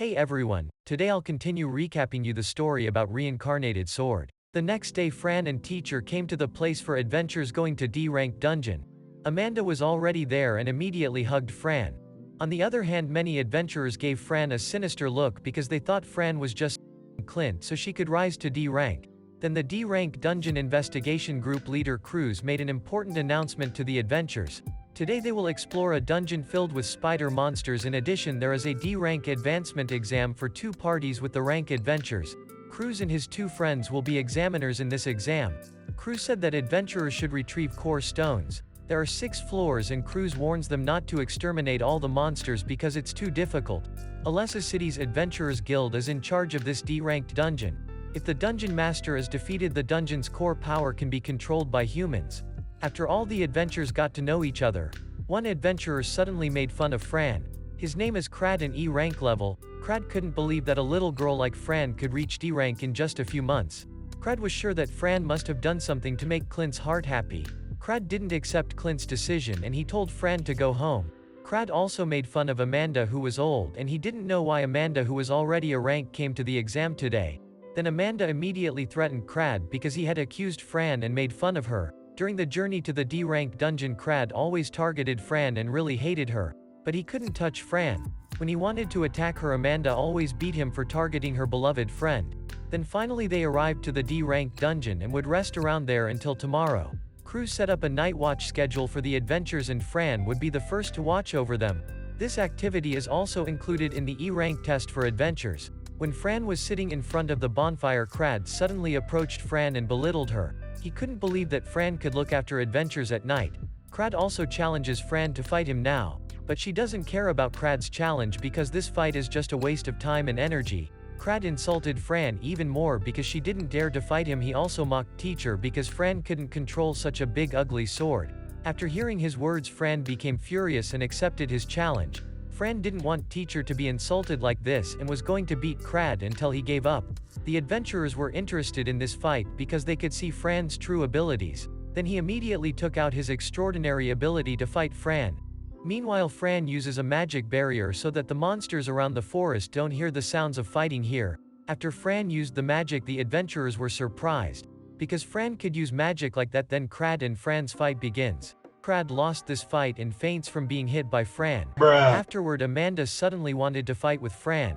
Hey everyone, today I'll continue recapping you the story about Reincarnated Sword. The next day Fran and teacher came to the place for adventures going to D-rank dungeon. Amanda was already there and immediately hugged Fran. On the other hand, many adventurers gave Fran a sinister look because they thought Fran was just Clint so she could rise to D rank. Then the D rank dungeon investigation group leader Cruz made an important announcement to the adventurers. Today they will explore a dungeon filled with spider monsters. In addition, there is a D-rank advancement exam for 2 parties with the rank adventurers. Cruz and his 2 friends will be examiners in this exam. Cruz said that adventurers should retrieve core stones. There are 6 floors and Cruz warns them not to exterminate all the monsters because it's too difficult. Alessa City's Adventurers Guild is in charge of this D-ranked dungeon. If the dungeon master is defeated, the dungeon's core power can be controlled by humans. After all the adventurers got to know each other, one adventurer suddenly made fun of Fran. His name is Crad, an E rank level. Crad couldn't believe that a little girl like Fran could reach D rank in just a few months. Crad was sure that Fran must have done something to make Clint's heart happy. Crad didn't accept Clint's decision and he told Fran to go home. Crad also made fun of Amanda, who was old, and he didn't know why Amanda, who was already a rank, came to the exam today. Then Amanda immediately threatened Crad because he had accused Fran and made fun of her. During the journey to the D-rank dungeon, Crad always targeted Fran and really hated her. But he couldn't touch Fran. When he wanted to attack her, Amanda always beat him for targeting her beloved friend. Then finally they arrived to the D-rank dungeon and would rest around there until tomorrow. Cruz set up a night watch schedule for the adventurers and Fran would be the first to watch over them. This activity is also included in the E-rank test for adventurers. When Fran was sitting in front of the bonfire, Crad suddenly approached Fran and belittled her. He couldn't believe that Fran could look after adventures at night. Crad also challenges Fran to fight him now, but she doesn't care about Crad's challenge because this fight is just a waste of time and energy. Crad insulted Fran even more because she didn't dare to fight him. He also mocked teacher because Fran couldn't control such a big ugly sword. After hearing his words, Fran became furious and accepted his challenge. Fran didn't want teacher to be insulted like this and was going to beat Crad until he gave up. The adventurers were interested in this fight because they could see Fran's true abilities. Then he immediately took out his extraordinary ability to fight Fran. Meanwhile, Fran uses a magic barrier so that the monsters around the forest don't hear the sounds of fighting here. After Fran used the magic, the adventurers were surprised. Because Fran could use magic like that, then Crad and Fran's fight begins. Crad lost this fight and faints from being hit by Fran. Afterward, Amanda suddenly wanted to fight with Fran.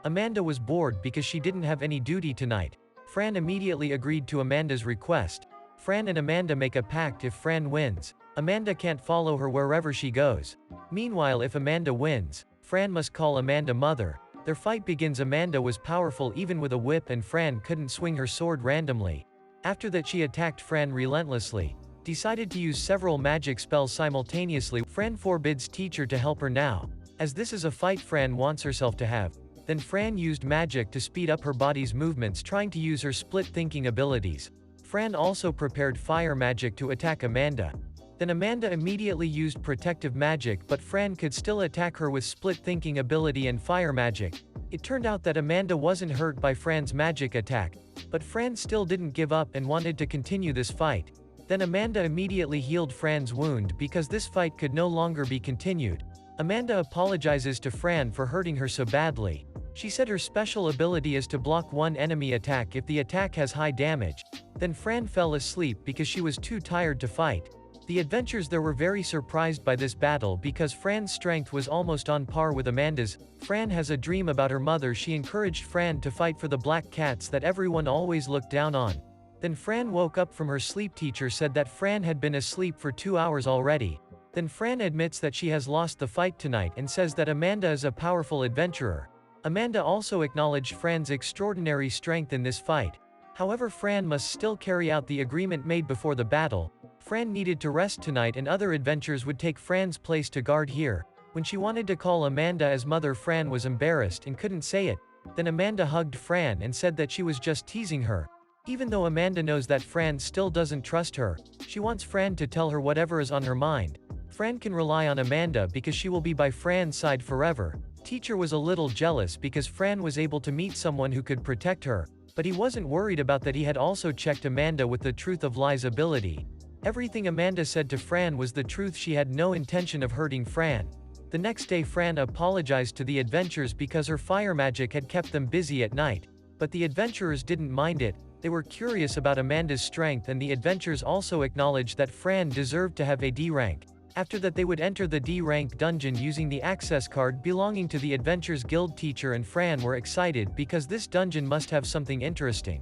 Amanda was bored because she didn't have any duty tonight. Fran immediately agreed to Amanda's request. Fran and Amanda make a pact: if Fran wins, Amanda can't follow her wherever she goes. Meanwhile, if Amanda wins, Fran must call Amanda mother. Their fight begins. Amanda was powerful even with a whip and Fran couldn't swing her sword randomly. After that, she attacked Fran relentlessly. Decided to use several magic spells simultaneously. Fran forbids teacher to help her now, as this is a fight Fran wants herself to have. Then Fran used magic to speed up her body's movements, trying to use her split thinking abilities. Fran also prepared fire magic to attack Amanda. Then Amanda immediately used protective magic, but Fran could still attack her with split thinking ability and fire magic. It turned out that Amanda wasn't hurt by Fran's magic attack, but Fran still didn't give up and wanted to continue this fight. Then Amanda immediately healed Fran's wound because this fight could no longer be continued. Amanda apologizes to Fran for hurting her so badly. She said her special ability is to block one enemy attack if the attack has high damage. Then Fran fell asleep because she was too tired to fight. The adventurers there were very surprised by this battle because Fran's strength was almost on par with Amanda's. Fran has a dream about her mother. She encouraged Fran to fight for the black cats that everyone always looked down on. Then Fran woke up from her sleep. Teacher said that Fran had been asleep for 2 hours already. Then Fran admits that she has lost the fight tonight and says that Amanda is a powerful adventurer. Amanda also acknowledged Fran's extraordinary strength in this fight. However, Fran must still carry out the agreement made before the battle. Fran needed to rest tonight and other adventurers would take Fran's place to guard here. When she wanted to call Amanda as mother, Fran was embarrassed and couldn't say it. Then Amanda hugged Fran and said that she was just teasing her. Even though Amanda knows that Fran still doesn't trust her, she wants Fran to tell her whatever is on her mind. Fran can rely on Amanda because she will be by Fran's side forever. Teacher was a little jealous because Fran was able to meet someone who could protect her, but he wasn't worried about that. He had also checked Amanda with the Truth of Lies ability. Everything Amanda said to Fran was the truth. She had no intention of hurting Fran. The next day Fran apologized to the adventurers because her fire magic had kept them busy at night, but the adventurers didn't mind it. They were curious about Amanda's strength, and the adventurers also acknowledged that Fran deserved to have a D rank. After that they would enter the D rank dungeon using the access card belonging to the Adventures Guild teacher, and Fran were excited because this dungeon must have something interesting.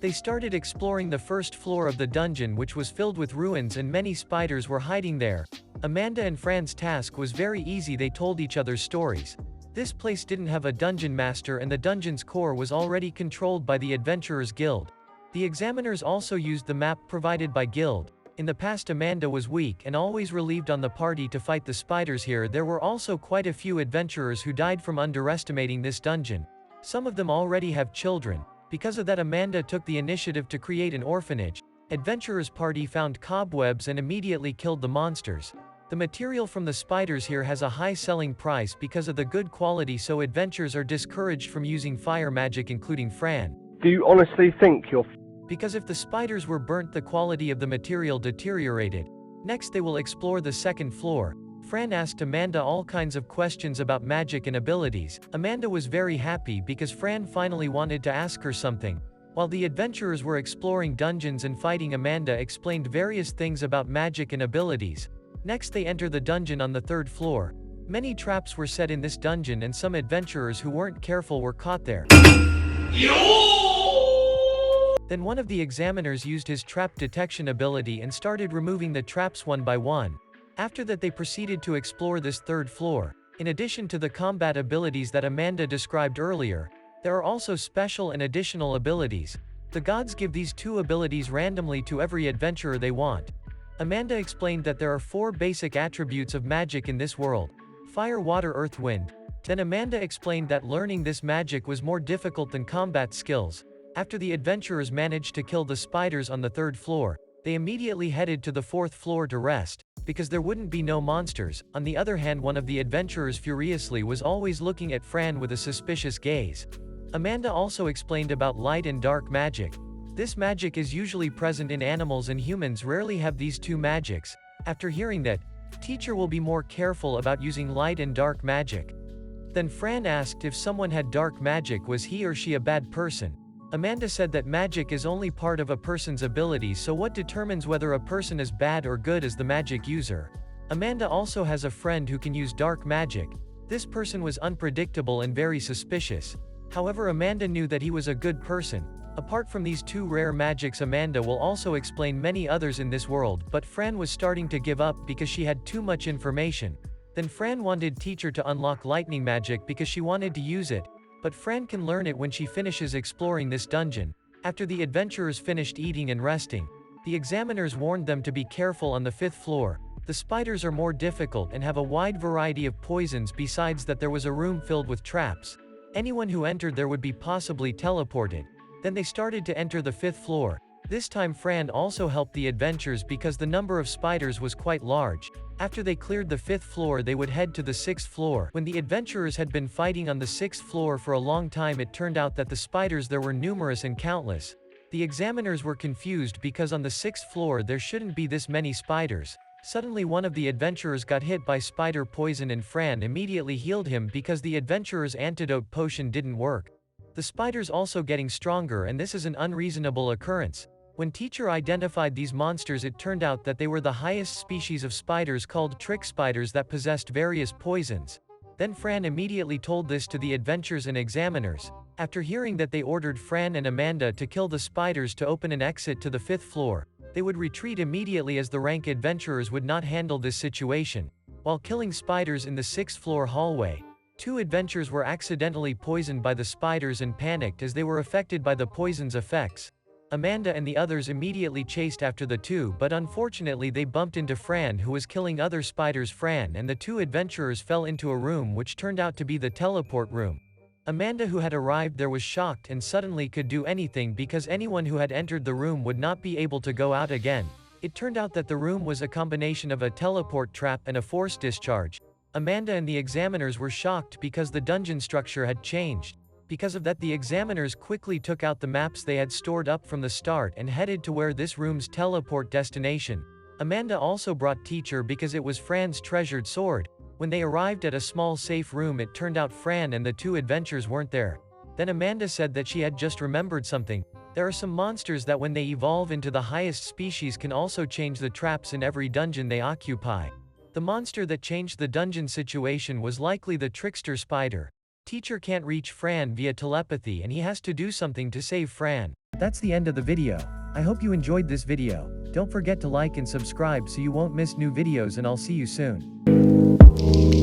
They started exploring the first floor of the dungeon, which was filled with ruins and many spiders were hiding there. Amanda and Fran's task was very easy. They told each other stories. This place didn't have a dungeon master, and the dungeon's core was already controlled by the Adventurers Guild. The examiners also used the map provided by Guild. In the past Amanda was weak and always relieved on the party to fight the spiders. Here there were also quite a few adventurers who died from underestimating this dungeon. Some of them already have children. Because of that Amanda took the initiative to create an orphanage. Adventurers party found cobwebs and immediately killed the monsters. The material from the spiders here has a high selling price because of the good quality, so adventurers are discouraged from using fire magic, including Fran. Do you honestly think you're Because if the spiders were burnt, the quality of the material deteriorated. Next they will explore the second floor. Fran asked Amanda all kinds of questions about magic and abilities. Amanda was very happy because Fran finally wanted to ask her something. While the adventurers were exploring dungeons and fighting, Amanda explained various things about magic and abilities. Next they enter the dungeon on the third floor. Many traps were set in this dungeon, and some adventurers who weren't careful were caught there. Then one of the examiners used his trap detection ability and started removing the traps one by one. After that they proceeded to explore this third floor. In addition to the combat abilities that Amanda described earlier, there are also special and additional abilities. The gods give these two abilities randomly to every adventurer they want. Amanda explained that there are 4 basic attributes of magic in this world: fire, water, earth, wind. Then Amanda explained that learning this magic was more difficult than combat skills. After the adventurers managed to kill the spiders on the third floor, they immediately headed to the fourth floor to rest, because there wouldn't be no monsters. On the other hand, one of the adventurers furiously was always looking at Fran with a suspicious gaze. Amanda also explained about light and dark magic. This magic is usually present in animals, and humans rarely have these two magics. After hearing that, teacher will be more careful about using light and dark magic. Then Fran asked if someone had dark magic, was he or she a bad person? Amanda said that magic is only part of a person's abilities, so what determines whether a person is bad or good is the magic user. Amanda also has a friend who can use dark magic. This person was unpredictable and very suspicious. However, Amanda knew that he was a good person. Apart from these 2 rare magics, Amanda will also explain many others in this world, but Fran was starting to give up because she had too much information. Then Fran wanted teacher to unlock lightning magic because she wanted to use it. But Fran can learn it when she finishes exploring this dungeon. After the adventurers finished eating and resting, the examiners warned them to be careful on the 5th floor. The spiders are more difficult and have a wide variety of poisons. Besides that, there was a room filled with traps. Anyone who entered there would be possibly teleported. Then they started to enter the 5th floor. This time Fran also helped the adventurers because the number of spiders was quite large. After they cleared the 5th floor, they would head to the 6th floor. When the adventurers had been fighting on the 6th floor for a long time, it turned out that the spiders there were numerous and countless. The examiners were confused because on the 6th floor there shouldn't be this many spiders. Suddenly one of the adventurers got hit by spider poison, and Fran immediately healed him because the adventurer's antidote potion didn't work. The spiders also getting stronger, and this is an unreasonable occurrence. When teacher identified these monsters, it turned out that they were the highest species of spiders called trick spiders that possessed various poisons. Then Fran immediately told this to the adventurers and examiners. After hearing that, they ordered Fran and Amanda to kill the spiders to open an exit to the 5th floor. They would retreat immediately as the rank adventurers would not handle this situation. While killing spiders in the 6th floor hallway, 2 adventurers were accidentally poisoned by the spiders and panicked as they were affected by the poison's effects. Amanda and the others immediately chased after the 2, but unfortunately they bumped into Fran, who was killing other spiders. Fran and the 2 adventurers fell into a room which turned out to be the teleport room. Amanda, who had arrived there, was shocked and suddenly could do anything because anyone who had entered the room would not be able to go out again. It turned out that the room was a combination of a teleport trap and a force discharge. Amanda and the examiners were shocked because the dungeon structure had changed. Because of that, the examiners quickly took out the maps they had stored up from the start and headed to where this room's teleport destination. Amanda also brought teacher because it was Fran's treasured sword. When they arrived at a small safe room, it turned out Fran and the two adventurers weren't there. Then Amanda said that she had just remembered something. There are some monsters that when they evolve into the highest species can also change the traps in every dungeon they occupy. The monster that changed the dungeon situation was likely the trickster spider. Teacher can't reach Fran via telepathy and he has to do something to save Fran. That's the end of the video. I hope you enjoyed this video. Don't forget to like and subscribe so you won't miss new videos, and I'll see you soon.